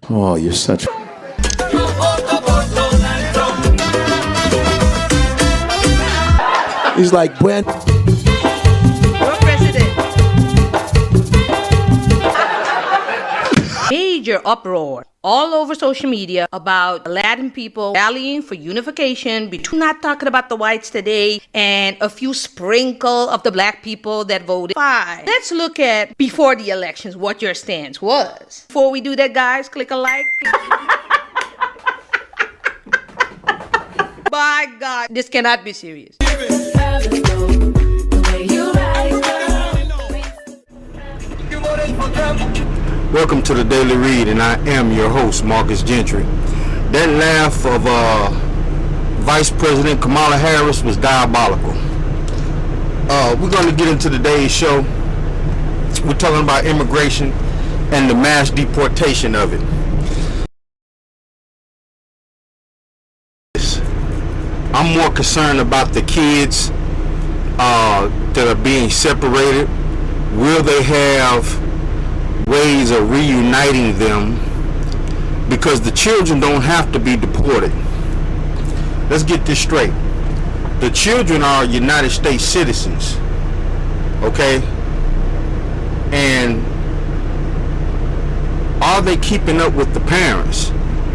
Oh, you're such. He's like, when. Your president. Major uproar all over social media about Latin people rallying for unification between, not talking about the whites today, and a few sprinkle of the black people that voted. Fine. Let's look at before the elections what your stance was. Before we do that, guys, click a like. By God, this cannot be serious. Welcome to the Daily Read, and I am your host, Marcus Gentry. That laugh of Vice President Kamala Harris was diabolical. We're going to get into today's show. We're talking about immigration and the mass deportation of it. I'm more concerned about the kids that are being separated. Will they have ways of reuniting them? Because the children don't have to be deported. Let's get this straight. The children are United States citizens, okay? And are they keeping up with the parents,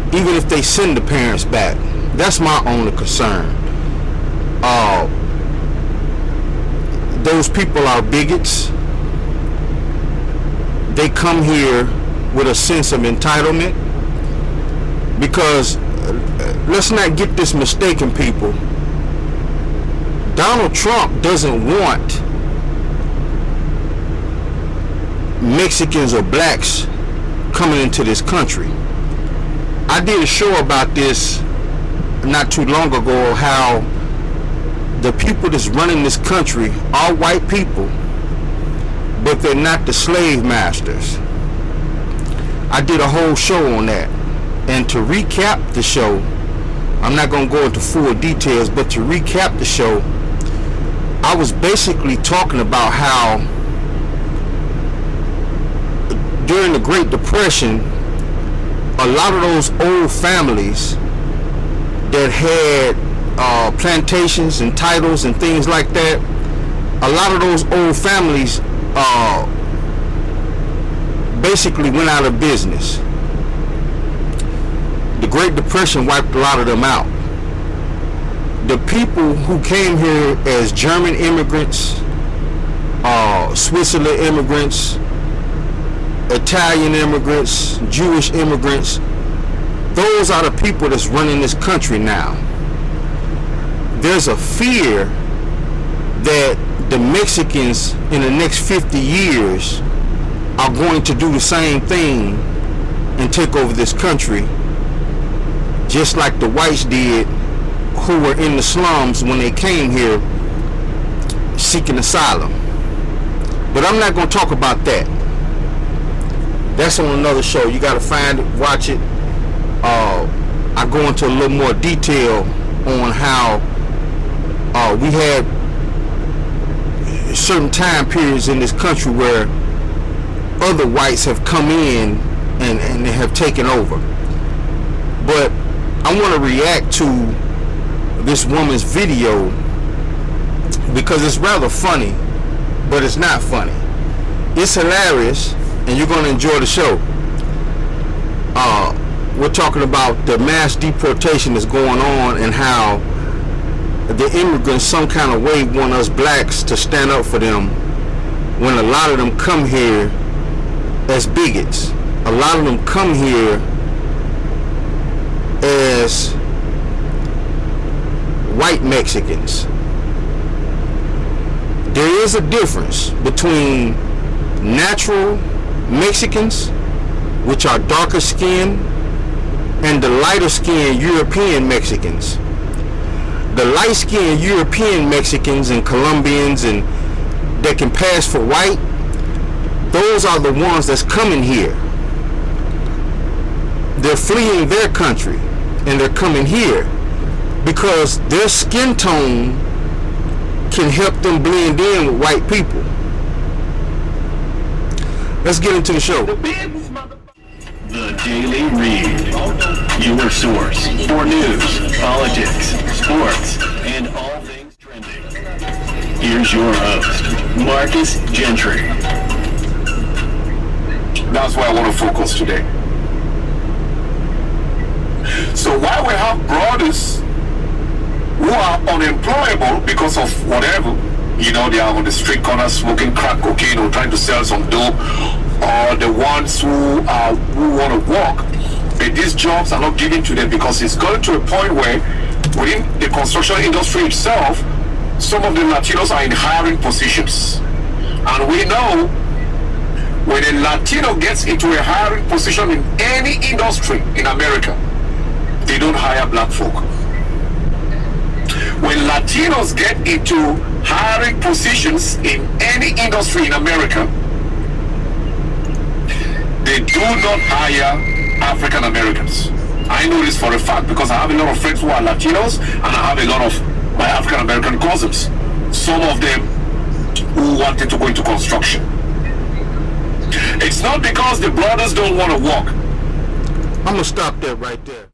even if they send the parents back? That's my only concern. Those people are bigots. They come here with a sense of entitlement, because let's not get this mistaken, people. Donald Trump doesn't want Mexicans or blacks coming into this country. I did a show about this not too long ago, how the people that's running this country are white people, but they're not the slave masters. I did a whole show on that. And to recap the show, I'm not going to go into full details, but to recap the show, I was basically talking about how during the Great Depression, a lot of those old families that had plantations and titles and things like that, a lot of those old families basically went out of business. The Great Depression wiped a lot of them out. The people who came here as German immigrants, Switzerland immigrants, Italian immigrants, Jewish immigrants, those are the people that's running this country now. There's a fear that the Mexicans in the next 50 years are going to do the same thing and take over this country, just like the whites did, who were in the slums when they came here seeking asylum. But I'm not going to talk about that. That's on another show. You got to find it, watch it. I go into a little more detail on how we had certain time periods in this country where other whites have come in and they have taken over. But I want to react to this woman's video because it's rather funny, but it's not funny. It's hilarious, and you're going to enjoy the show. We're talking about the mass deportation that's going on and how the immigrants some kind of way want us blacks to stand up for them when a lot of them come here as bigots. A lot of them come here as white Mexicans. There is a difference between natural Mexicans, which are darker skinned, and the lighter skinned European Mexicans. The light skinned European Mexicans and Colombians and that can pass for white, those are the ones that's coming here. They're fleeing their country and they're coming here because their skin tone can help them blend in with white people. Let's get into the show. The Daily Read, your source for news, politics, sports, and all things trending. Here's your host, Marcus Gentry. That's where I want to focus today. So while we have brothers who are unemployable because of whatever, you know, they are on the street corner smoking crack cocaine or trying to sell some dope, or the ones who want to work, but these jobs are not given to them because it's gotten to a point where within the construction industry itself, some of the Latinos are in hiring positions. And we know when a Latino gets into a hiring position in any industry in America, they don't hire black folk. When Latinos get into hiring positions in any industry in America, they do not hire African Americans. I know this for a fact because I have a lot of friends who are Latinos and I have a lot of my African American cousins. Some of them who wanted to go into construction. It's not because the brothers don't want to work. I'm gonna stop that right there.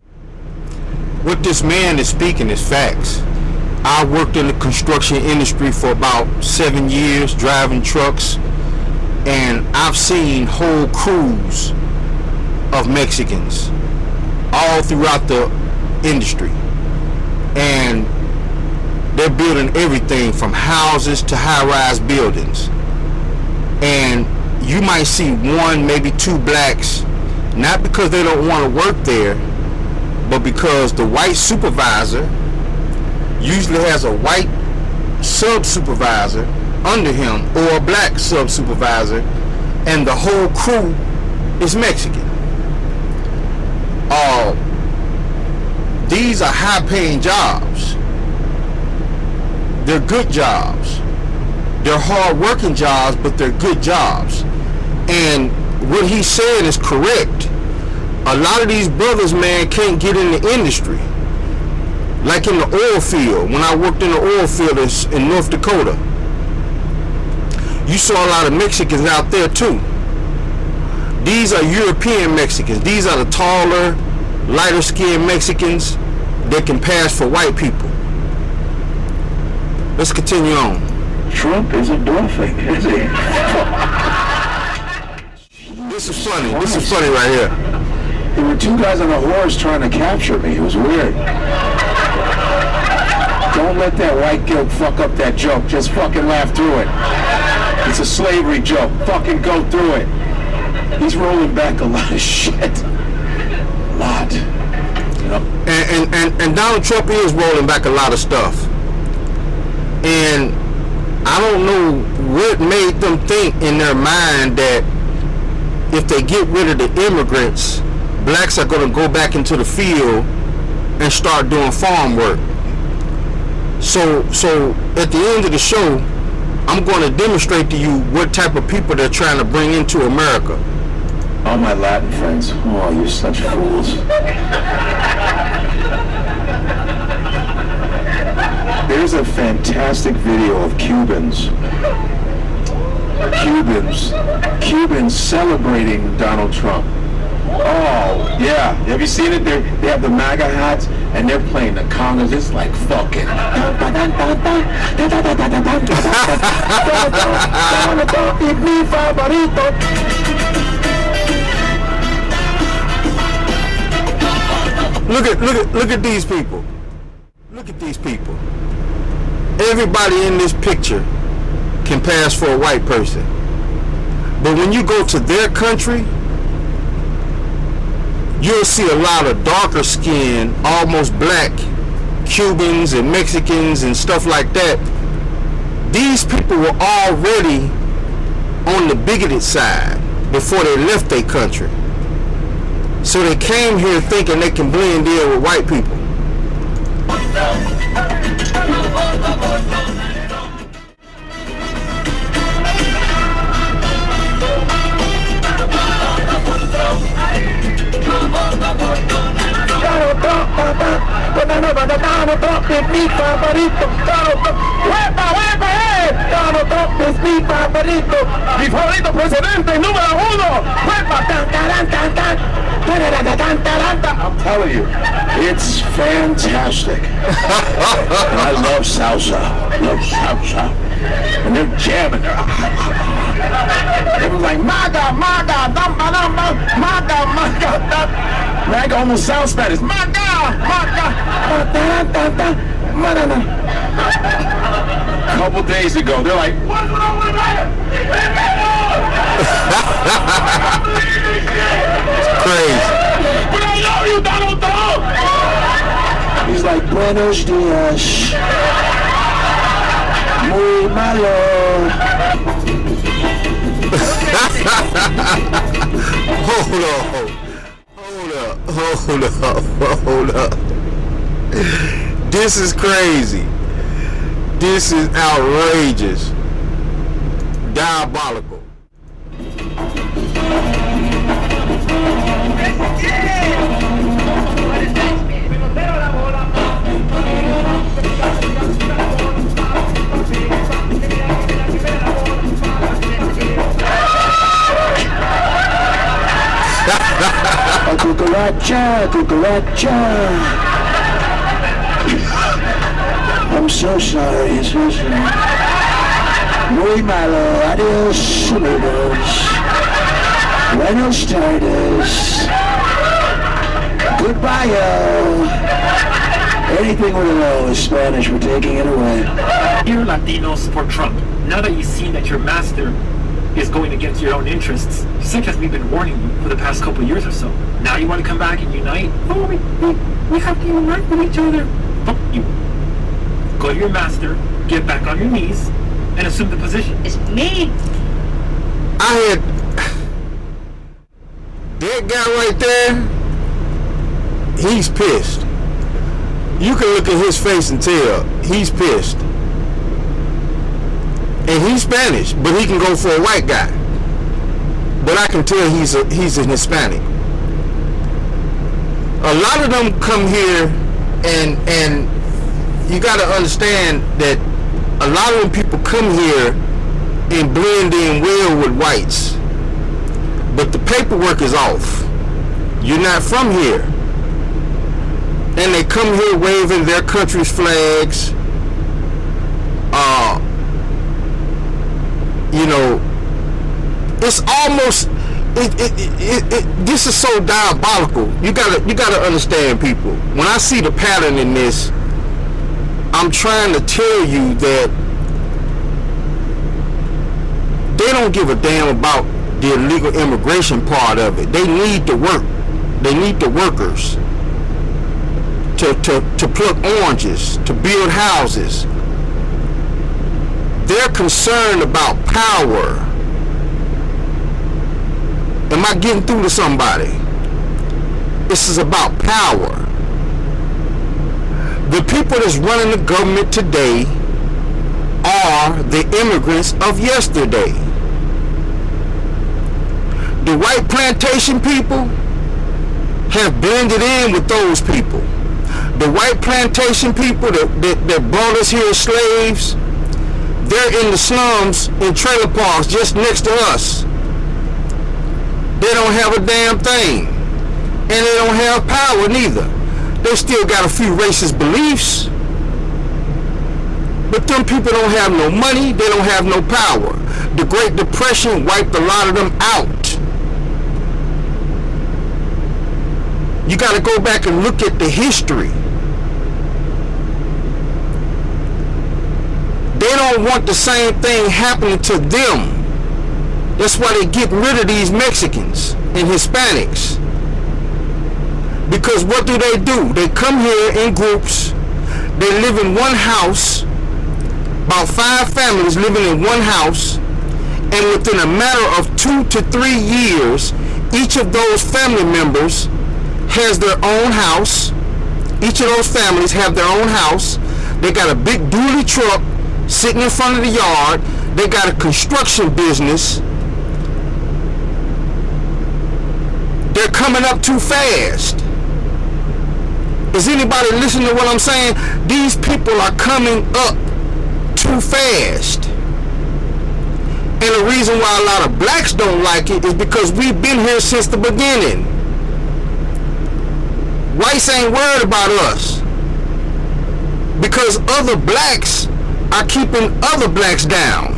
What this man is speaking is facts. I worked in the construction industry for about 7 years, driving trucks, and I've seen whole crews of Mexicans all throughout the industry, and they're building everything from houses to high-rise buildings. And you might see one, maybe two blacks, not because they don't want to work there, but because the white supervisor usually has a white sub-supervisor under him or a black sub-supervisor, and the whole crew is Mexican. These are high-paying jobs. They're good jobs. They're hard-working jobs, but they're good jobs. And what he's saying is correct. A lot of these brothers, man, can't get in the industry. Like in the oil field, when I worked in the oil field in North Dakota, you saw a lot of Mexicans out there too. These are European Mexicans. These are the taller, lighter skinned Mexicans that can pass for white people. Let's continue on. Trump isn't bluffing, is he? This is funny. This is funny right here. There were two guys on a horse trying to capture me. It was weird. Don't let that white guilt fuck up that joke. Just fucking laugh through it. It's a slavery joke. Fucking go through it. He's rolling back a lot of shit. A lot. You know? And Donald Trump is rolling back a lot of stuff. And I don't know what made them think in their mind that if they get rid of the immigrants, blacks are going to go back into the field and start doing farm work. So at the end of the show, I'm going to demonstrate to you what type of people they're trying to bring into America. All my Latin friends, oh, you're such fools. There's a fantastic video of Cubans celebrating Donald Trump. Oh, yeah. Have you seen it? They have the MAGA hats, and they're playing the congas. It's like fucking... Look at these people. Look at these people. Everybody in this picture can pass for a white person. But when you go to their country, you'll see a lot of darker skinned, almost black Cubans and Mexicans and stuff like that. These people were already on the bigoted side before they left their country. So they came here thinking they can blend in with white people. Donald Trump es mi favorito. ¡Huepa, huepa, Donald Trump es mi favorito. Mi favorito presidente número uno. ¡Huepa, tan, tan, tan, tan! I'm telling you, it's fantastic. And I love salsa. Love salsa. And they're jamming. It was like, maga, maga, maga, maga. Maga almost sounds Spanish. Maga, maga, maga. A couple days ago, they're like, what's wrong with that? It's crazy. But I love you, Donald Trump. He's like, buenos dias. Muy malo. Hold up. This is crazy. This is outrageous. Diabolical. Cucaracha, cucaracha. I'm so sorry, so sorry. Muy malo, adios, amigos. Buenos tardes. Goodbye, anything with a low is Spanish, we're taking it away. You're Latinos for Trump. Now that you see that your master is going against your own interests, just as we've been warning you for the past couple of years or so. Now you want to come back and unite? Oh, we have to unite with each other. Fuck you. Go to your master, get back on your knees, and assume the position. It's me. I had that guy right there. He's pissed. You can look at his face and tell he's pissed. And he's Spanish, but he can go for a white guy. But I can tell he's a Hispanic. A lot of them come here, and you got to understand that a lot of them people come here and blend in well with whites. But the paperwork is off. You're not from here. And they come here waving their country's flags. You know, it's almost this is so diabolical. You gotta understand, people. When I see the pattern in this, I'm trying to tell you that they don't give a damn about the illegal immigration part of it. They need the work. They need the workers to pluck oranges, to build houses. They're concerned about power. Am I getting through to somebody? This is about power. The people that's running the government today are the immigrants of yesterday. The white plantation people have blended in with those people. The white plantation people that brought us here as slaves, they're in the slums in trailer parks just next to us. They don't have a damn thing. And they don't have power neither. They still got a few racist beliefs. But them people don't have no money. They don't have no power. The Great Depression wiped a lot of them out. You got to go back and look at the history. They don't want the same thing happening to them. That's why they get rid of these Mexicans and Hispanics. Because what do? They come here in groups. They live in one house. About 5 families living in one house. And within a matter of 2 to 3 years, each of those family members has their own house. Each of those families have their own house. They got a big dually truck sitting in front of the yard. They got a construction business. They're coming up too fast. Is anybody listening to what I'm saying? These people are coming up too fast. And the reason why a lot of blacks don't like it is because we've been here since the beginning. blacks ain't worried about us because other blacks are keeping other blacks down.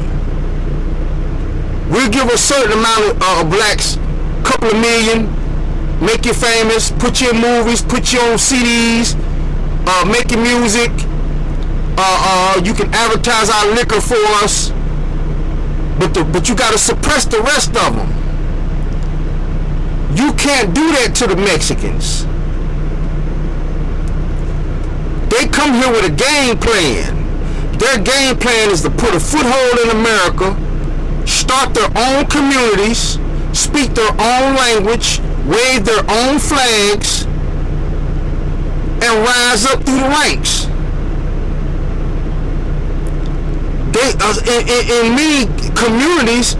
We'll give a certain amount of blacks, couple of million, make you famous, put you in movies, put you on CDs, make your music, you can advertise our liquor for us, but you got to suppress the rest of them. You can't do that to the Mexicans. They come here with a game plan. Their game plan is to put a foothold in America, start their own communities, speak their own language, wave their own flags, and rise up through the ranks. They, in many communities,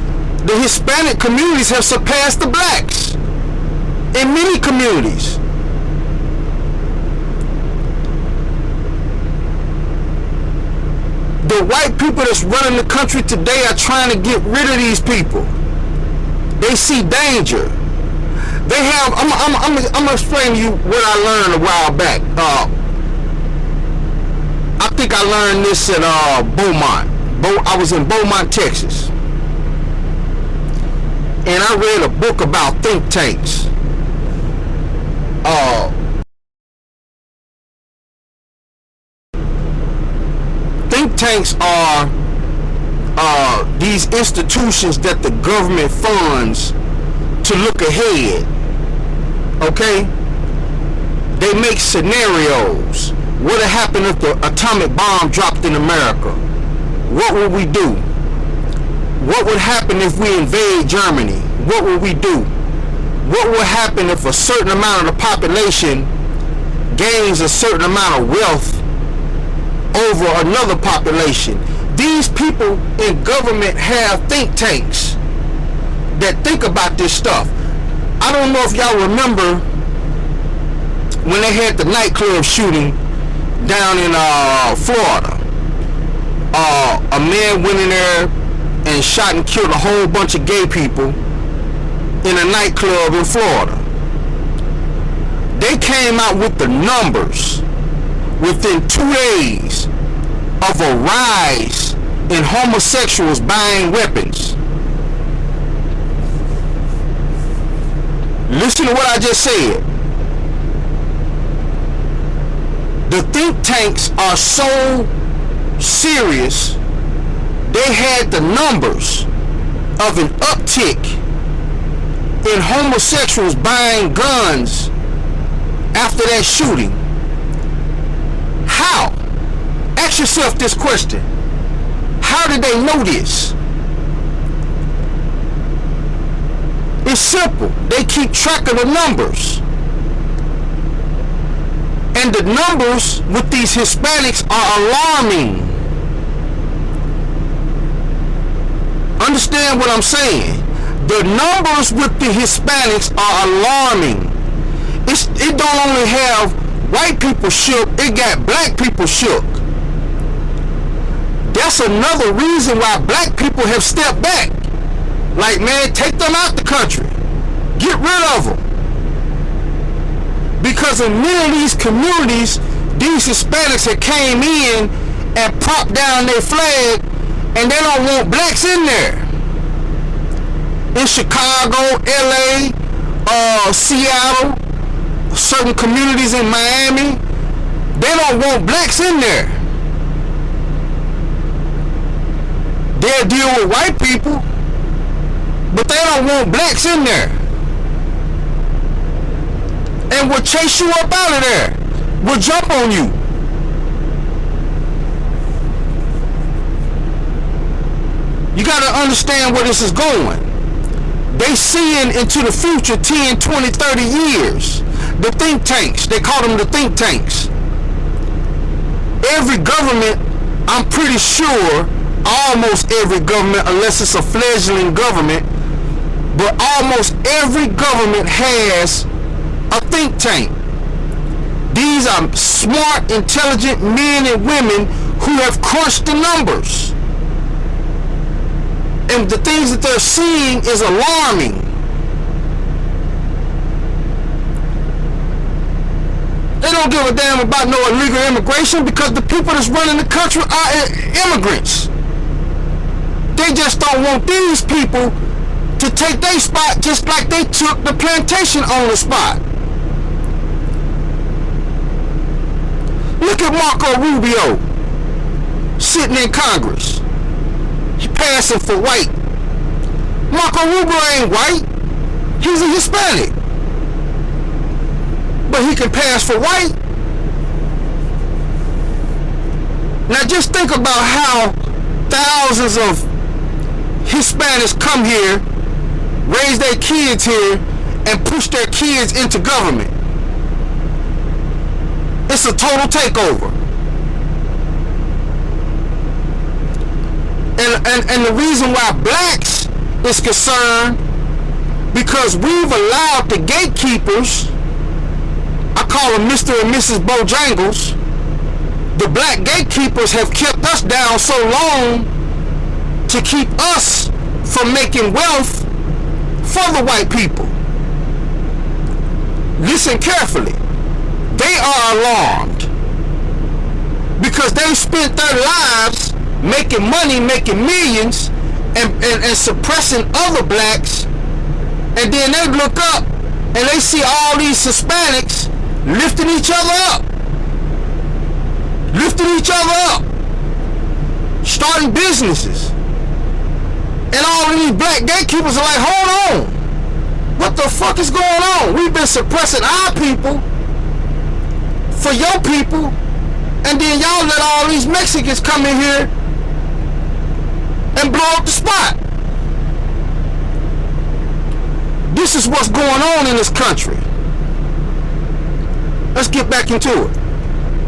the Hispanic communities have surpassed the blacks. In many communities. The white people that's running the country today are trying to get rid of these people. They see danger. They have, I'm gonna explain to you what I learned a while back. I think I learned this at Beaumont. I was in Beaumont, Texas. And I read a book about think tanks. Think tanks are these institutions that the government funds to look ahead. Okay? They make scenarios. What would happen if the atomic bomb dropped in America? What would we do? What would happen if we invade Germany? What would we do? What would happen if a certain amount of the population gains a certain amount of wealth over another population? These people in government have think tanks that think about this stuff. I don't know if y'all remember when they had the nightclub shooting down in Florida. A man went in there and shot and killed a whole bunch of gay people in a nightclub in Florida. They came out with the numbers within 2 days of a rise in homosexuals buying weapons. Listen to what I just said. The think tanks are so serious, they had the numbers of an uptick in homosexuals buying guns after that shooting. How? Ask yourself this question. How did they know this? It's simple. They keep track of the numbers. And the numbers with these Hispanics are alarming. Understand what I'm saying? The numbers with the Hispanics are alarming. It don't only have white people shook, it got black people shook. That's another reason why black people have stepped back. Like, man, take them out the country. Get rid of them. Because in many of these communities, these Hispanics that came in and propped down their flag, and they don't want blacks in there. In Chicago, LA, Seattle, certain communities in Miami, they don't want blacks in there. They'll deal with white people, but they don't want blacks in there. And will chase you up out of there. Will jump on you. You got to understand where this is going. They seeing into the future 10, 20, 30 years. The think tanks, they call them the think tanks. Every government, I'm pretty sure, almost every government, unless it's a fledgling government, but almost every government has a think tank. These are smart, intelligent men and women who have crunched the numbers. And the things that they're seeing is alarming. They don't give a damn about no illegal immigration because the people that's running the country are immigrants. They just don't want these people to take their spot just like they took the plantation owner spot. Look at Marco Rubio sitting in Congress. He passing for white. Marco Rubio ain't white. He's a Hispanic. But he can pass for white. Now just think about how thousands of Hispanics come here, raise their kids here, and push their kids into government. It's a total takeover. And the reason why blacks is concerned, because we've allowed the gatekeepers, I call them Mr. and Mrs. Bojangles, the black gatekeepers have kept us down so long to keep us from making wealth for the white people. Listen carefully. They are alarmed because they've spent their lives making money, making millions, and suppressing other blacks, and then they look up and they see all these Hispanics lifting each other up, starting businesses, and all of these black gatekeepers are like, hold on, what the fuck is going on? We've been suppressing our people for your people, and then y'all let all these Mexicans come in here and blow up the spot. This is what's going on in this country. Let's get back into it.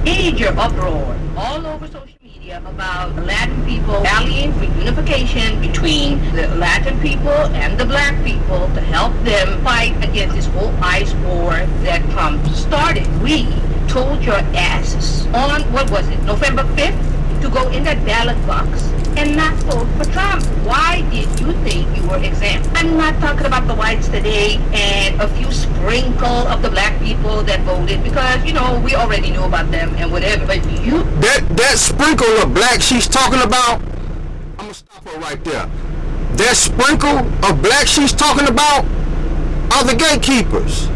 Major uproar all over social media about Latin people rallying for unification between the Latin people and the black people to help them fight against this whole ICE war that Trump started. We told your asses on, what was it, November 5th, to go in that ballot box and not vote for Trump. Why did you think you were exempt? I'm not talking about the whites today and a few sprinkle of the black people that voted, because, you know, we already knew about them and whatever, but you... That sprinkle of black she's talking about, I'm gonna stop her right there. That sprinkle of black she's talking about are the gatekeepers.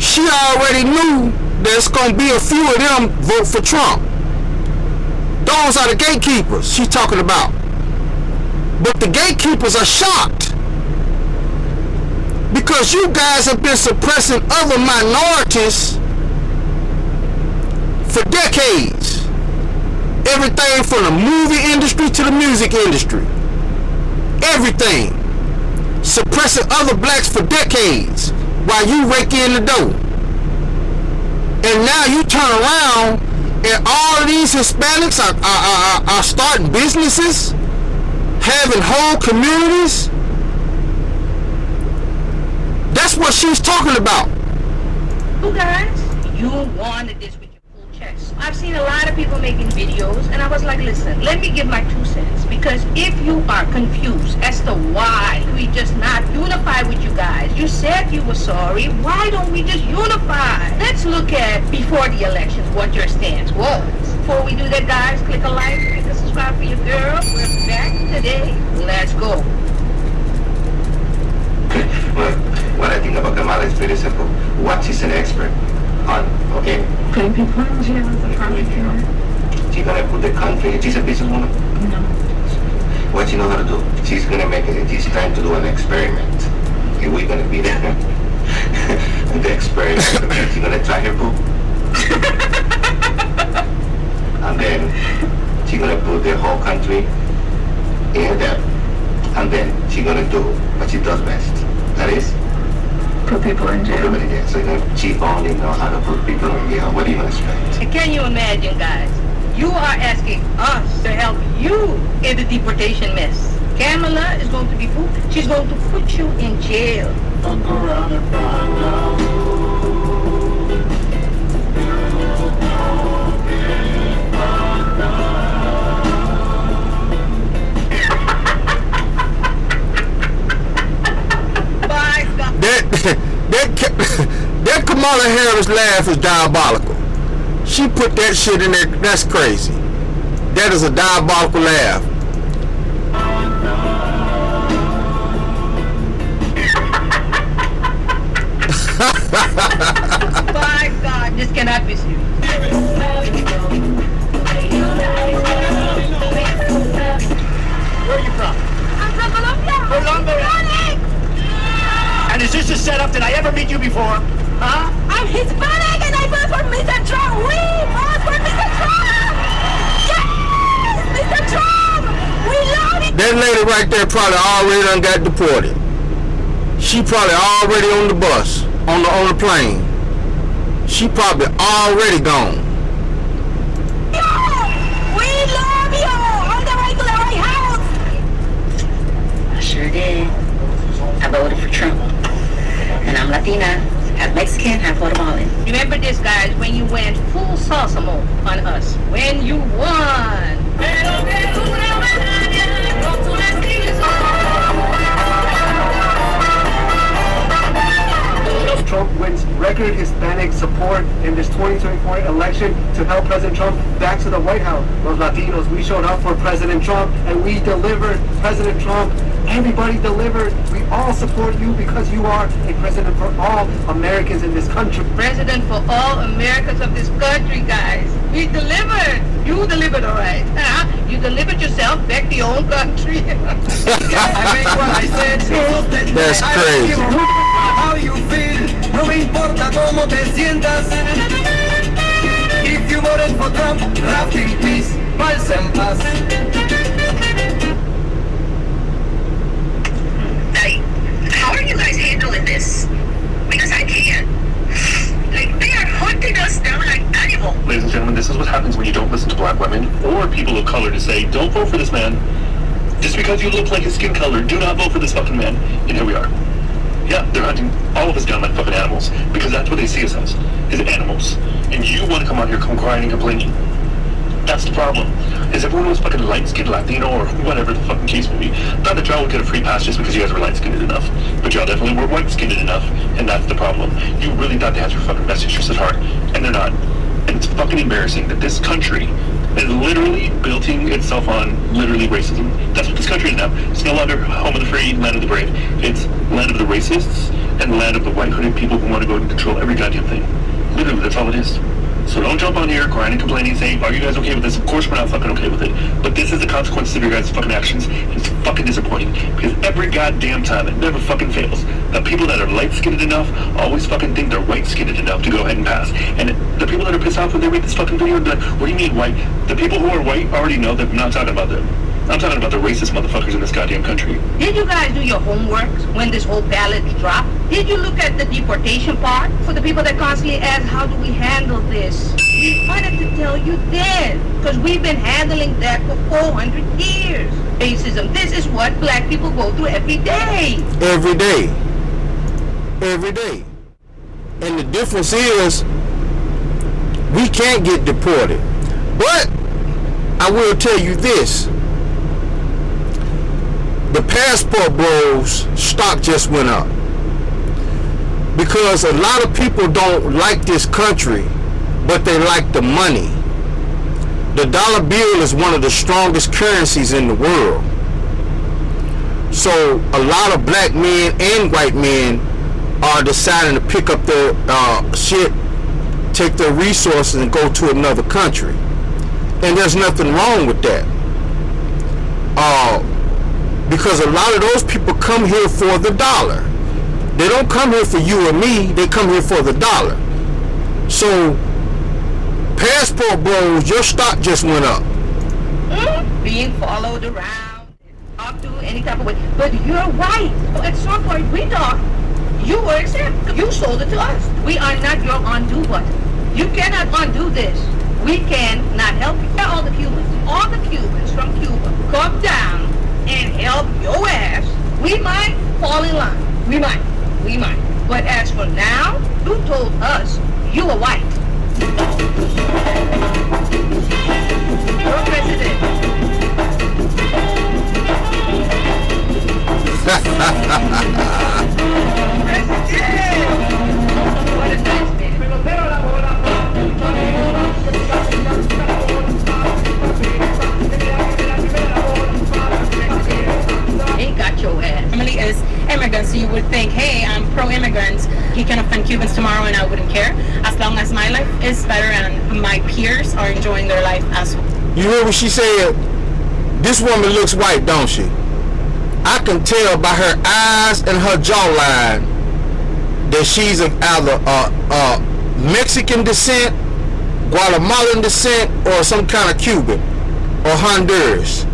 She already knew there's gonna be a few of them vote for Trump. Those are the gatekeepers she's talking about. But the gatekeepers are shocked because you guys have been suppressing other minorities for decades. Everything from the movie industry to the music industry. Everything. Suppressing other blacks for decades while you rake in the dough. And now you turn around and all of these Hispanics are starting businesses, having whole communities. That's what she's talking about. You guys, you wanted this with your full chest. I've seen a lot of people making videos, and I was like, listen, let me give my 2 cents. Because if you are confused as to why we just not unify with you guys, you said you were sorry, why don't we just unify? Let's look at, before the elections, what your stance was. Before we do that, guys, click a like, click a subscribe for your girl. We're back today. Let's go. Well, what I think about Kamala is very simple. What she's an expert on, okay? Putting people in jail is a problem. She's gonna put the country, she's a businesswoman. No. What she know how to do? She's gonna make it, she's trying to do an experiment. Okay, we're gonna be there. The experiment, she's gonna try her poop. And then she's gonna put the whole country in debt. And then she's gonna do what she does best. That is Put people in jail. everybody there. So she only knows how to put people in jail. What do you expect? And can you imagine, guys? You are asking us to help you in the deportation mess. Kamala is going to be put, she's going to put you in jail. Fuck around and find out. That Kamala Harris Laura's laugh is diabolical. She put that shit in there. That's crazy. That is a diabolical laugh. My God, this cannot be serious. Where are you from? I'm from Colombia. Colombia. And is this a setup? Did I ever meet you before? Huh? I'm Hispanic and I vote for Mr. Trump. We vote for Mr. Trump. Yes, Mr. Trump. We love it. That lady right there probably already done got deported. She probably already on the bus, on the plane. She probably already gone. We love you. On the way to the White House. I sure did. I voted for Trump. And I'm Latina, half Mexican, half Guatemalan. Remember this, guys, when you went full salsa mode on us. When you won. Trump wins record Hispanic support in this 2024 election to help President Trump back to the White House. Those Latinos, we showed up for President Trump and we delivered President Trump. Everybody delivered. We all support you because you are a president for all Americans in this country. President for all Americans of this country, guys. We delivered. You delivered, all right. You delivered yourself back to your own country. I mean what I said. That's crazy. How you feel, no me importa cómo te sientas. If you voted for Trump, rest in peace, paz en paz. How are you guys handling this? Because I can't. Like, they are hunting us down like animals. Ladies and gentlemen, this is what happens when you don't listen to black women or people of color to say, don't vote for this man. Just because you look like his skin color, do not vote for this fucking man. And here we are. Yeah, they're hunting all of us down like fucking animals because that's what they see us as animals. And you want to come out here crying and complaining. That's the problem. Is everyone was fucking light-skinned Latino or whatever the fucking case may be. Not that y'all would get a free pass just because you guys were light-skinned enough, but y'all definitely were white-skinned enough, and that's the problem. You really thought they had your fucking best interests at heart, and they're not. And it's fucking embarrassing that this country is literally building itself on literally racism. That's what this country is now. It's no longer home of the free, land of the brave. It's land of the racists and land of the white-hooded people who want to go and control every goddamn thing. Literally, that's all it is. So don't jump on here crying and complaining saying, are you guys okay with this? Of course we're not fucking okay with it. But this is the consequences of your guys' fucking actions. And it's fucking disappointing. Because every goddamn time, it never fucking fails. The people that are light-skinned enough always fucking think they're white-skinned enough to go ahead and pass. And the people that are pissed off when they read this fucking video, they're like, what do you mean white? The people who are white already know that I'm not talking about them. I'm talking about the racist motherfuckers in this goddamn country. Did you guys do your homework when this whole ballot dropped? Did you look at the deportation part? For the people that constantly ask, how do we handle this? We wanted to tell you this, because we've been handling that for 400 years. Racism, this is what black people go through every day. Every day. Every day. And the difference is, we can't get deported. But, I will tell you this. The passport bros stock just went up because a lot of people don't like this country, but they like the money. The dollar bill is one of the strongest currencies in the world. So a lot of black men and white men are deciding to pick up their shit, take their resources and go to another country. And there's nothing wrong with that. Because a lot of those people come here for the dollar. They don't come here for you or me, they come here for the dollar. So, passport bros, your stock just went up. Being followed around, talked to any type of way. But you're white. So at some point we thought you were exempt. You sold it to us. We are not your undo button. You cannot undo this. We cannot help you. All the Cubans from Cuba, come down and help your ass. We might fall in line. We might. But as for now, you told us you were white. You're president. President! What a nice man. he can offend Cubans tomorrow and I wouldn't care, as long as my life is better and my peers are enjoying their life as well. You hear what she said? This woman looks white, don't she? I can tell by her eyes and her jawline that she's of either Mexican descent, Guatemalan descent, or some kind of Cuban or Honduras.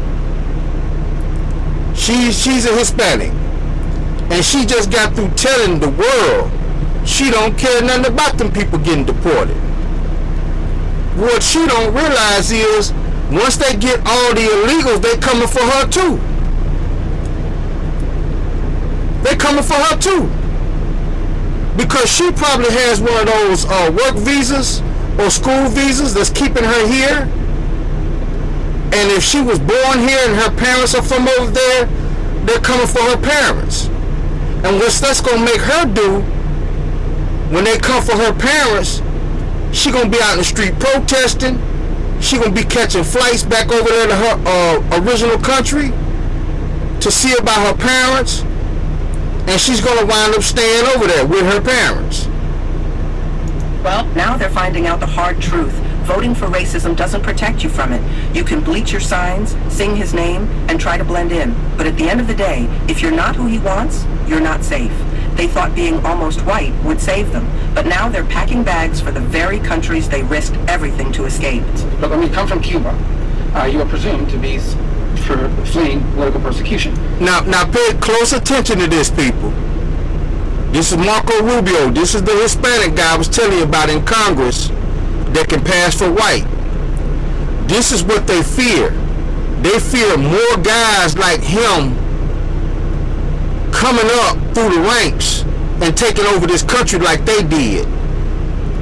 She's a Hispanic, and she just got through telling the world she don't care nothing about them people getting deported. What she don't realize is once they get all the illegals, they coming for her too. They coming for her too. Because she probably has one of those work visas or school visas that's keeping her here. And if she was born here and her parents are from over there, they're coming for her parents. And what that's going to make her do when they come for her parents, she going to be out in the street protesting. She going to be catching flights back over there to her original country to see about her parents. And she's going to wind up staying over there with her parents. Well, now they're finding out the hard truth. Voting for racism doesn't protect you from it. You can bleach your signs, sing his name, and try to blend in. But at the end of the day, if you're not who he wants, you're not safe. They thought being almost white would save them. But now they're packing bags for the very countries they risked everything to escape. Look, when you come from Cuba, you are presumed to be for fleeing political persecution. Now pay close attention to this, people. This is Marco Rubio. This is the Hispanic guy I was telling you about in Congress that can pass for white. This is what they fear. They fear more guys like him coming up through the ranks and taking over this country like they did.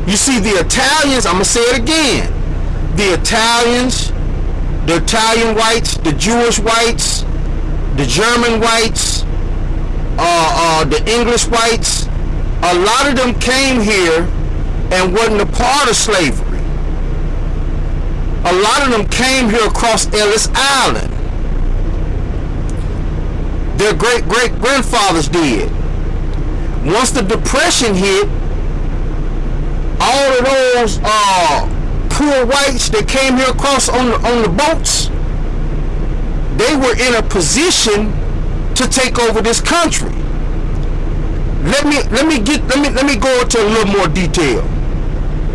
You see, the Italians, I'm going to say it again, the Italians, the Italian whites, the Jewish whites, the German whites, the English whites, a lot of them came here and wasn't a part of slavery. A lot of them came here across Ellis Island. Their great-great-grandfathers did. Once the Depression hit, all of those poor whites that came here across on the boats, they were in a position to take over this country. Let me go into a little more detail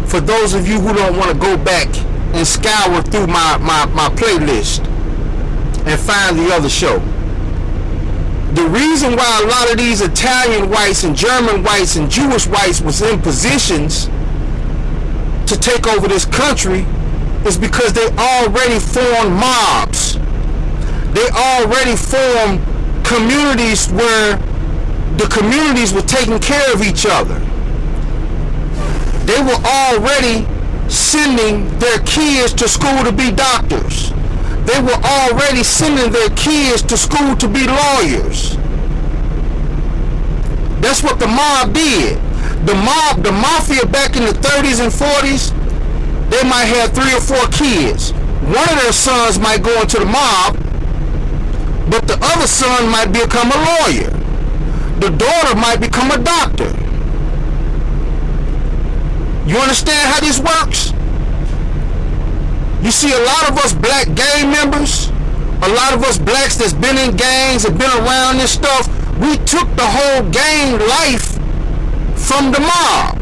for those of you who don't want to go back and scour through my playlist and find the other show. The reason why a lot of these Italian whites and German whites and Jewish whites was in positions to take over this country is because they already formed mobs. They already formed communities where the communities were taking care of each other. They were already sending their kids to school to be doctors. They were already sending their kids to school to be lawyers. That's what the mob did. The mafia back in the 30s and 40s, they might have 3 or 4 kids. One of their sons might go into the mob, but the other son might become a lawyer. The daughter might become a doctor. You understand how this works? You see, a lot of us black gang members, a lot of us blacks that's been in gangs and been around this stuff, we took the whole gang life from the mob.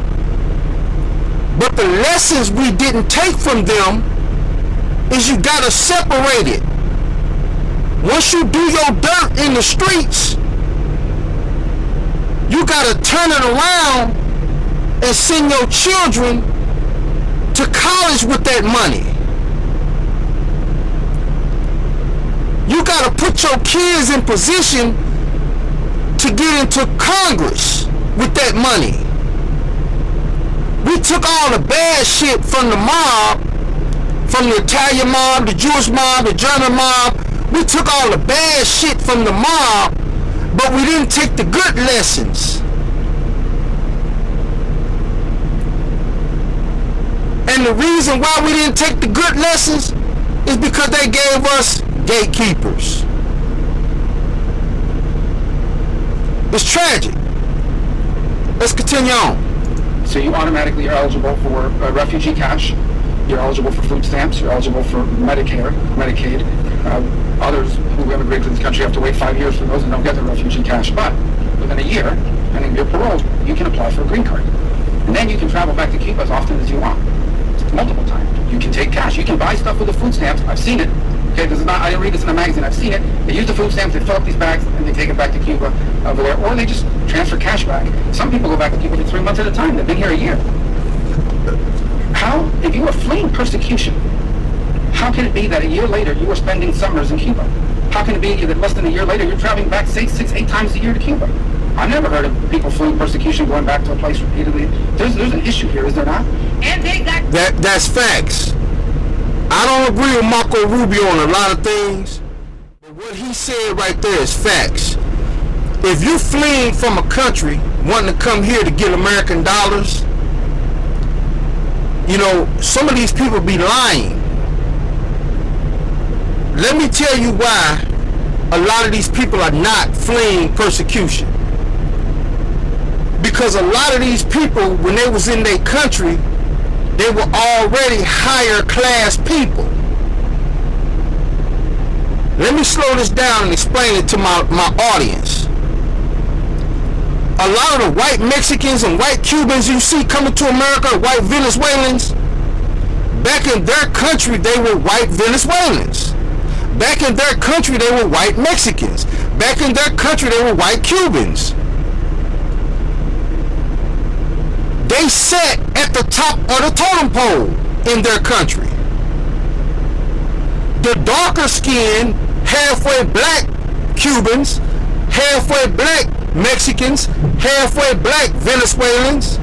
But the lessons we didn't take from them is you gotta separate it. Once you do your dirt in the streets, you gotta turn it around and send your children to college with that money. You gotta put your kids in position to get into Congress with that money. We took all the bad shit from the mob, from the Italian mob, the Jewish mob, the German mob. We took all the bad shit from the mob, but we didn't take the good lessons. And the reason why we didn't take the good lessons is because they gave us gatekeepers. It's tragic. Let's continue on. So you automatically are eligible for refugee cash. You're eligible for food stamps. You're eligible for Medicare, Medicaid. Others who immigrate to this country have to wait 5 years for those and don't get the refugee cash. But within a year, depending on your parole, you can apply for a green card. And then you can travel back to Cuba as often as you want. Multiple times. You can take cash. You can buy stuff with the food stamps. I've seen it. Okay, this is not, I didn't read this in a magazine. I've seen it. They use the food stamps, they fill up these bags, and they take it back to Cuba over there. Or they just transfer cash back. Some people go back to Cuba for 3 months at a time. They've been here a year. How, if you were fleeing persecution, how can it be that a year later you were spending summers in Cuba? How can it be that less than a year later you're traveling back 6, 8 times a year to Cuba? I've never heard of people fleeing persecution going back to a place repeatedly. There's an issue here, is there not? And they got... That's facts. I don't agree with Marco Rubio on a lot of things, but what he said right there is facts. If you're fleeing from a country wanting to come here to get American dollars, you know, some of these people be lying. Let me tell you why a lot of these people are not fleeing persecution. Because a lot of these people, when they was in their country, they were already higher class people. Let me slow this down and explain it to my audience. A lot of the white Mexicans and white Cubans you see coming to America, white Venezuelans, back in their country they were white Venezuelans. Back in their country they were white Mexicans. Back in their country they were white Cubans. They sat at the top of the totem pole in their country. The darker skinned, halfway black Cubans, halfway black Mexicans, halfway black Venezuelans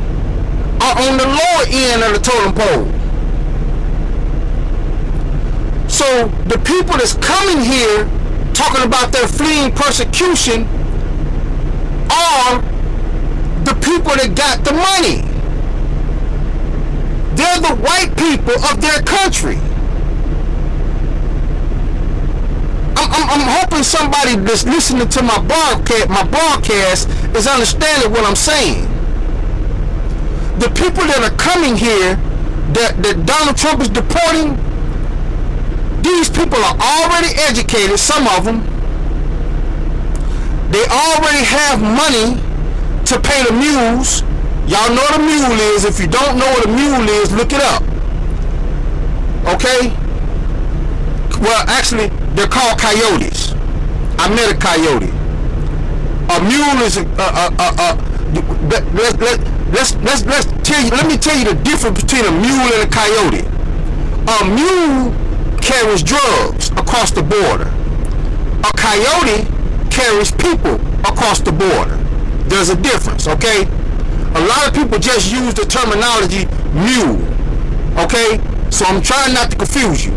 are on the lower end of the totem pole. So the people that's coming here talking about their fleeing persecution are the people that got the money. They're the white people of their country. I'm hoping somebody that's listening to my broadcast is understanding what I'm saying. The people that are coming here that Donald Trump is deporting, these people are already educated, some of them. They already have money to pay the mules. Y'all know what a mule is. If you don't know what a mule is, look it up. Okay? Well, actually, they're called coyotes. I met a coyote. A mule is let's tell you. Let me tell you the difference between a mule and a coyote. A mule carries drugs across the border. A coyote carries people across the border. There's a difference, okay? A lot of people just use the terminology mule, okay? So I'm trying not to confuse you.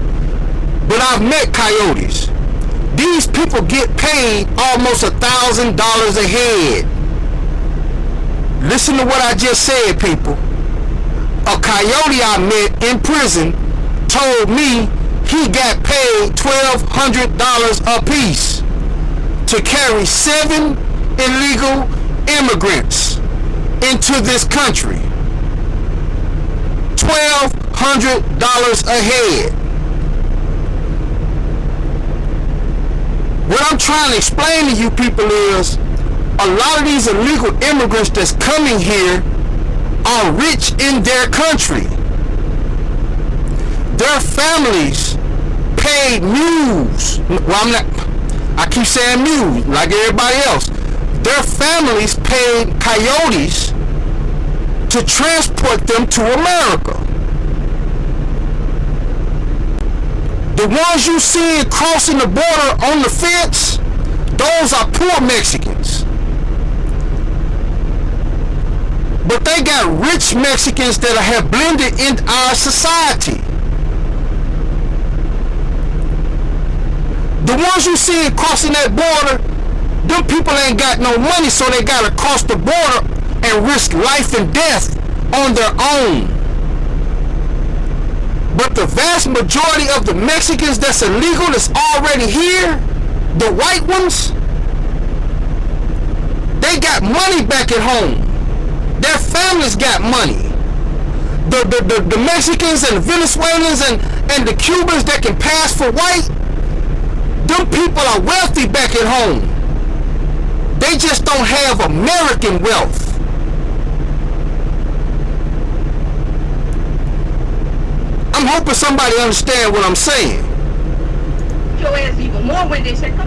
But I've met coyotes. These people get paid almost $1,000 a head. Listen to what I just said, people. A coyote I met in prison told me he got paid $1,200 a piece to carry 7 illegal immigrants into this country. $1,200 a head. What I'm trying to explain to you people is a lot of these illegal immigrants that's coming here are rich in their country. Their families paid mules. Well, I keep saying mules like everybody else. Their families paid coyotes to transport them to America. The ones you see crossing the border on the fence, those are poor Mexicans. But they got rich Mexicans that have blended into our society. The ones you see crossing that border, them people ain't got no money, so they gotta cross the border and risk life and death on their own. But the vast majority of the Mexicans that's illegal, that's already here, the white ones, they got money back at home. Their families got money. The Mexicans and the Venezuelans and the Cubans that can pass for white, them people are wealthy back at home. They just don't have American wealth. I'm hoping somebody understand what I'm saying. Your ass even more when they say, come.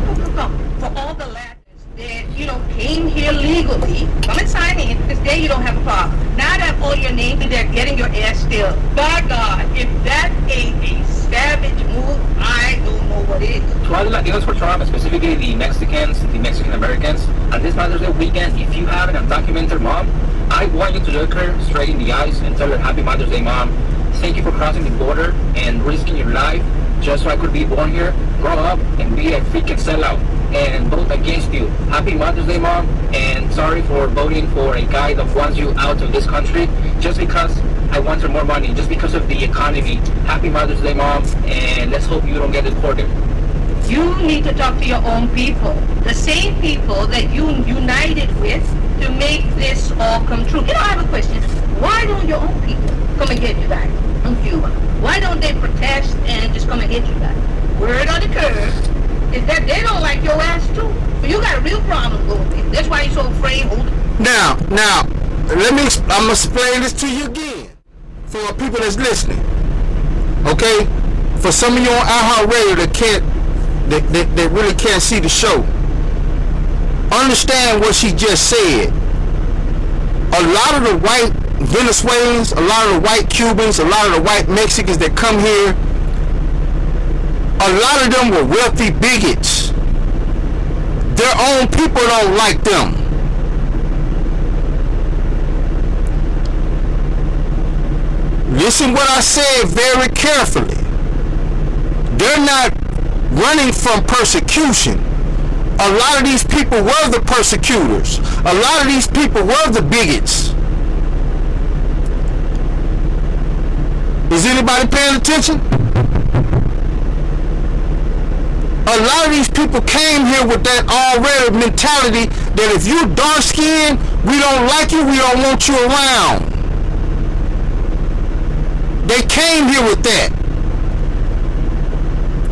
For all the Latins that, came here legally, come and sign in, because there you don't have a problem. Now that all your names, they're getting your ass still. By God, if that ain't a savage move, I don't know what is. To all the Latinos for Trump, specifically the Mexicans, the Mexican Americans, at this Mother's Day weekend, if you have an undocumented mom, I want you to look her straight in the eyes and tell her, Happy Mother's Day, Mom. Thank you for crossing the border and risking your life just so I could be born here, grow up, and be a freaking sellout and vote against you. Happy Mother's Day, Mom, and sorry for voting for a guy that wants you out of this country just because I wanted more money, just because of the economy. Happy Mother's Day, Mom, and let's hope you don't get deported. You need to talk to your own people, the same people that you united with to make this all come true. I have a question. Why don't your own people come and get you back from Cuba? Why don't they protest and just come and get you back? Word on the curve is that they don't like your ass too. So you got a real problem going there. That's why you're so afraid. Now, I'm gonna explain this to you again for people that's listening. Okay, for some of you on iHeartRadio that really can't see the show, understand what she just said. A lot of the white Venezuelans, a lot of the white Cubans, a lot of the white Mexicans that come here, a lot of them were wealthy bigots. Their own people don't like them. Listen what I said very carefully. They're not running from persecution. A lot of these people were the persecutors. A lot of these people were the bigots. Is anybody paying attention? A lot of these people came here with that already mentality that if you dark skinned, we don't like you, we don't want you around. They came here with that.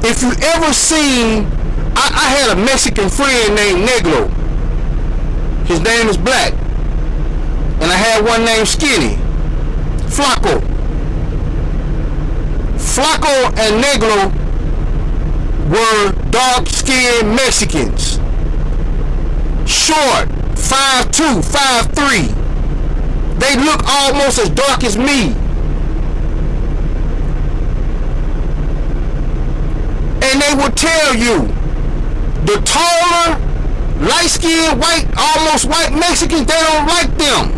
If you ever seen, I had a Mexican friend named Negro. His name is Black. And I had one named Skinny. Flaco. Flaco and Negro were dark-skinned Mexicans. Short, 5'2", 5'3". They look almost as dark as me. And they will tell you, the taller, light-skinned, white, almost white Mexicans, they don't like them.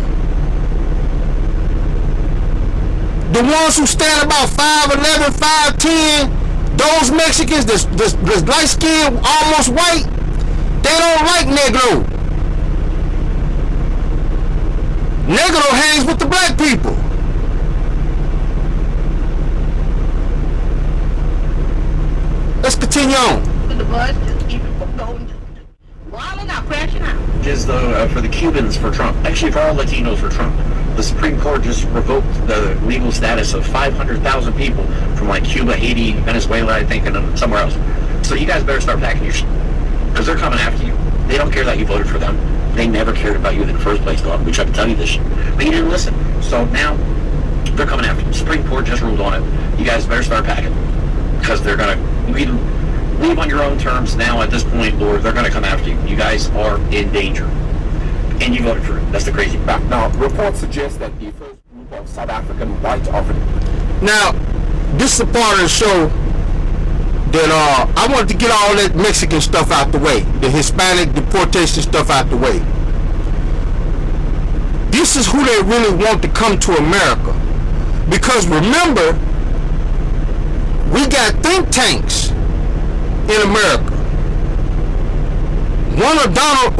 The ones who stand about 5'11", 5'10", those Mexicans, this light-skinned, almost white, they don't like Negro. Negro hangs with the black people. Let's continue on. The bus just keep it going, wilding out, crashing out. Is for the Cubans for Trump, actually for all Latinos for Trump. The Supreme Court just revoked the legal status of 500,000 people from like Cuba, Haiti, Venezuela, I think, and somewhere else. So you guys better start packing your shit, because they're coming after you. They don't care that you voted for them. They never cared about you in the first place, dog. We tried to tell you this shit, but you didn't listen. So now they're coming after you. The Supreme Court just ruled on it. You guys better start packing, because they're gonna either leave on your own terms now at this point, or they're gonna come after you. You guys are in danger. And you voted for it. That's the crazy part. Now, reports suggest that the first group of South African white Africans. Now, this is a part of the show that I wanted to get all that Mexican stuff out the way, the Hispanic deportation stuff out the way. This is who they really want to come to America, because remember, we got think tanks in America. One of Ronald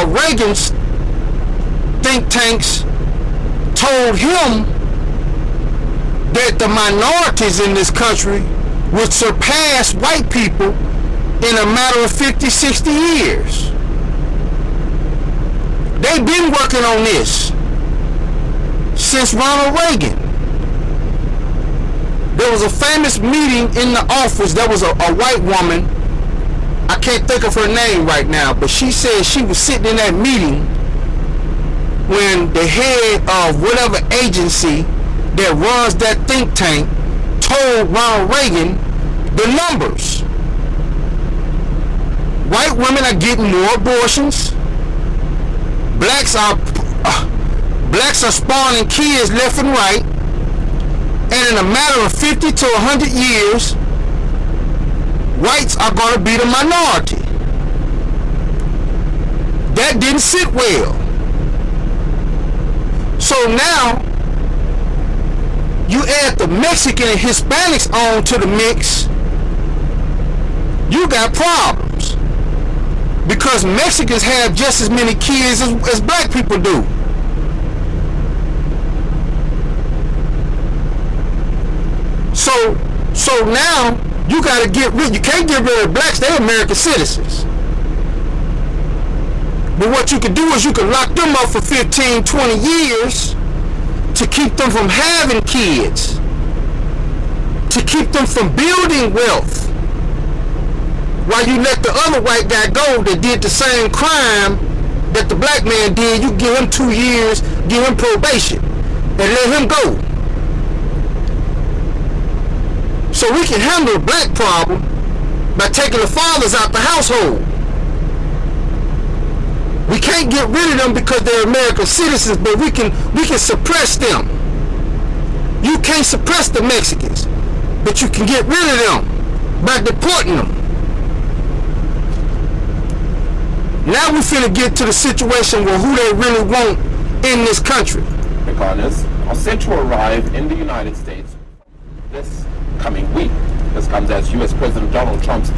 Reagan's think tanks told him that the minorities in this country would surpass white people in a matter of 50, 60 years. They've been working on this since Ronald Reagan. There was a famous meeting in the office. There was a white woman. I can't think of her name right now, but she said she was sitting in that meeting when the head of whatever agency that runs that think tank told Ronald Reagan the numbers. White women are getting more abortions. Blacks are spawning kids left and right. And in a matter of 50 to 100 years, whites are going to be the minority. That didn't sit well. So now, you add the Mexican and Hispanics on to the mix, you got problems. Because Mexicans have just as many kids as black people do. So now you got to get rid. You can't get rid of blacks. They're American citizens. But what you can do is you can lock them up for 15, 20 years to keep them from having kids, to keep them from building wealth. While you let the other white guy go that did the same crime that the black man did, you give him 2 years, give him probation, and let him go. So we can handle the black problem by taking the fathers out the household. We can't get rid of them because they're American citizens, but we can suppress them. You can't suppress the Mexicans, but you can get rid of them by deporting them. Now we finna get to the situation where who they really want in this country. Americans are set to arrive in the United States this coming week. This comes as U.S. President Donald Trump's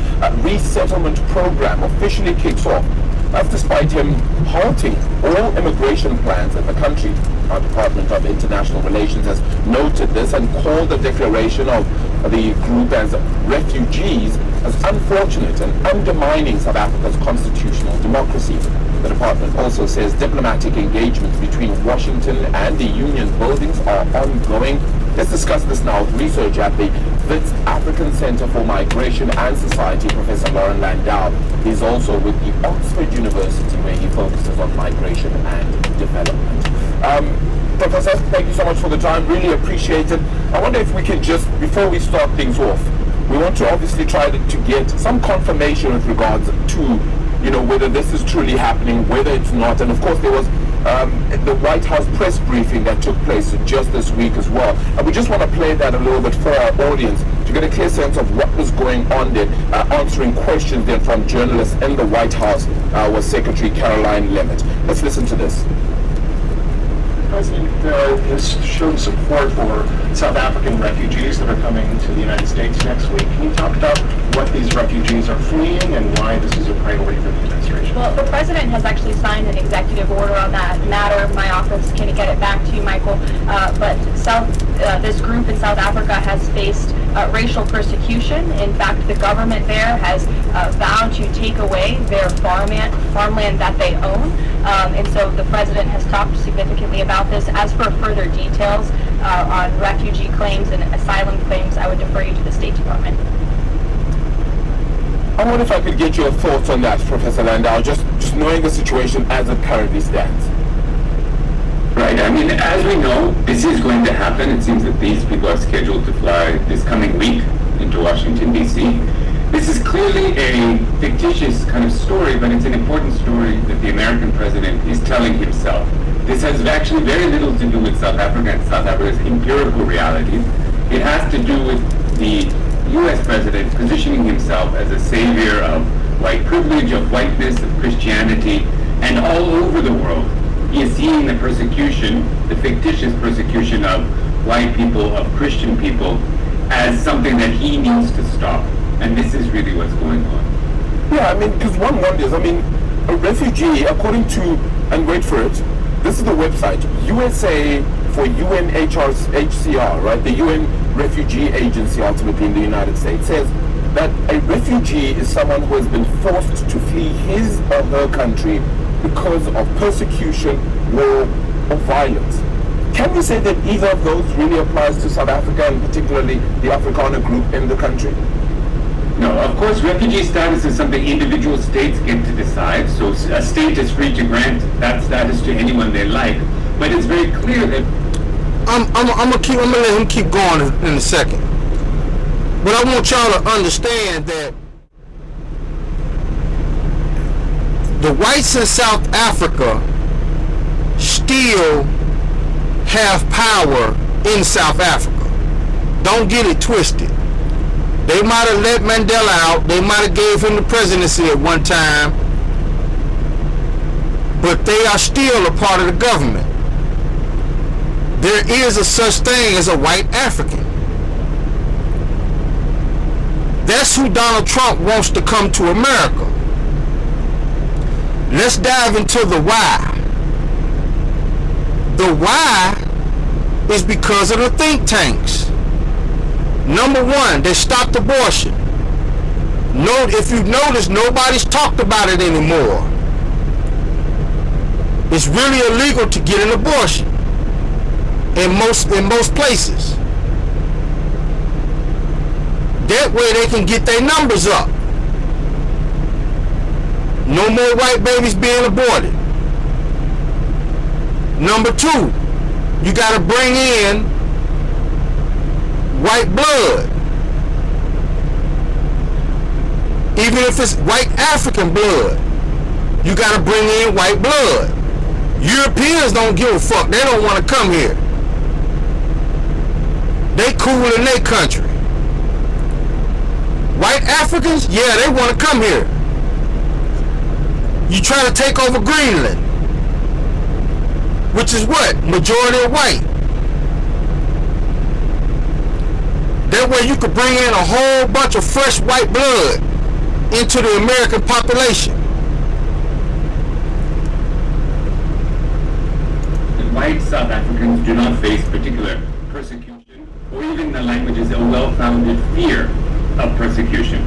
resettlement program officially kicks off. That's despite him halting all immigration plans in the country. Our Department of International Relations has noted this and called the declaration of the group as refugees as unfortunate and undermining South Africa's constitutional democracy. The department also says diplomatic engagements between Washington and the union buildings are ongoing. Let's discuss this now with research at the South African Center for Migration and Society, Professor Lauren Landau. He's also with the Oxford University, where he focuses on migration and development. Professor, thank you so much for the time. Really appreciate it. I wonder if we can just, before we start things off, we want to obviously try to get some confirmation with regards to, whether this is truly happening, whether it's not. And of course, there was the White House press briefing that took place just this week as well. And we just want to play that a little bit for our audience to get a clear sense of what was going on there. Answering questions then from journalists in the White House was Secretary Caroline Levitt. Let's listen to this. The President has shown support for South African refugees that are coming to the United States next week. Can you talk about what these refugees are fleeing and why this is a priority for the administration? Well, the President has actually signed an executive order on that matter. My office can get it back to you, Michael. But this group in South Africa has faced racial persecution. In fact, the government there has vowed to take away their farmland that they own. And so the President has talked significantly about this. As for further details on refugee claims and asylum claims, I would defer you to the State Department. I wonder if I could get your thoughts on that, Professor Landau, just knowing the situation as it currently stands. Right. I mean, as we know, this is going to happen. It seems that these people are scheduled to fly this coming week into Washington, D.C. This is clearly a fictitious kind of story, but it's an important story that the American president is telling himself. This has actually very little to do with South Africa and South Africa's empirical realities. It has to do with the U.S. president positioning himself as a savior of white privilege, of whiteness, of Christianity, and all over the world he is seeing the persecution, the fictitious persecution of white people, of Christian people, as something that he needs to stop. And this is really what's going on. Yeah, I mean, because one wonders, a refugee, according to, and wait for it, this is the website, USA for UNHCR, right? The UN Refugee Agency, ultimately in the United States, says that a refugee is someone who has been forced to flee his or her country because of persecution, war, or violence. Can we say that either of those really applies to South Africa and particularly the Afrikaner group in the country? No, of course, refugee status is something individual states get to decide. So a state is free to grant that status to anyone they like. But it's very clear that I'm gonna let him keep going in a second. But I want y'all to understand that the whites in South Africa still have power in South Africa. Don't get it twisted. They might have let Mandela out. They might have gave him the presidency at one time. But they are still a part of the government. There is a such thing as a white African. That's who Donald Trump wants to come to America. Let's dive into the why. The why is because of the think tanks. Number one, they stopped abortion. If you notice, nobody's talked about it anymore. It's really illegal to get an abortion in most places. That way they can get their numbers up. No more white babies being aborted. Number two, you got to bring in white blood. Even if it's white African blood, you got to bring in white blood. Europeans don't give a fuck. They don't want to come here. They cool in their country. White Africans, yeah, they want to come here. You try to take over Greenland, which is what? Majority white. That way you could bring in a whole bunch of fresh white blood into the American population. white South Africans do not face particular persecution, or even the language is a well-founded fear of persecution.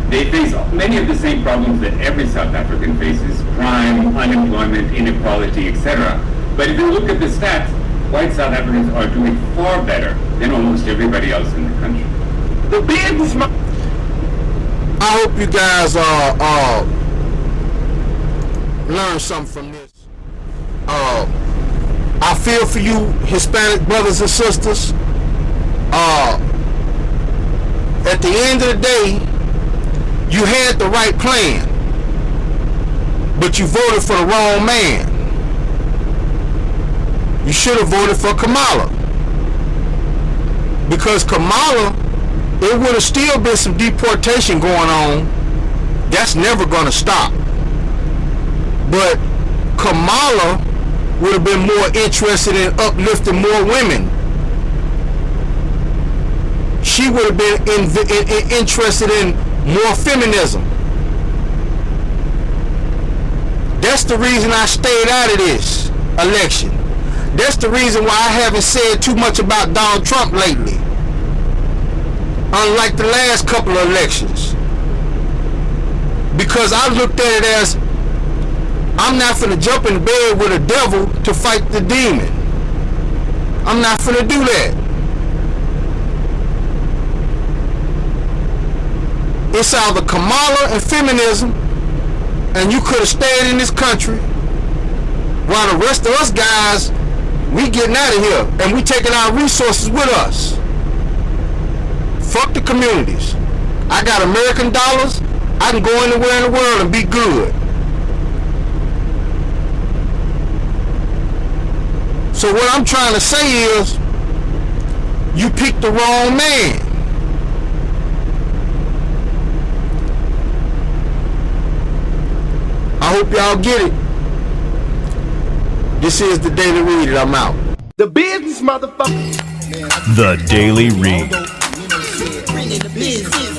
They face many of the same problems that every South African faces: crime, unemployment, inequality, etc. But if you look at the stats, white South Africans are doing far better than almost everybody else in the country. The business. I hope you guys learn something from this. I feel for you Hispanic brothers and sisters. At the end of the day, you had the right plan, but you voted for the wrong man. You should have voted for Kamala, because Kamala, it would have still been some deportation going on. That's never going to stop. But Kamala would have been more interested in uplifting more women. She would have been interested in more feminism. That's the reason I stayed out of this election. That's the reason why I haven't said too much about Donald Trump lately, unlike the last couple of elections, because I looked at it as, I'm not finna jump in bed with a devil to fight the demon. I'm not finna do that. It's either Kamala and feminism, and you could have stayed in this country, while the rest of us guys, we getting out of here, and we taking our resources with us. Fuck the communities. I got American dollars. I can go anywhere in the world and be good. So what I'm trying to say is, you picked the wrong man. I hope y'all get it. This is the Daily Read, and I'm out. The business, motherfucker. The Daily Read. Bringing the business.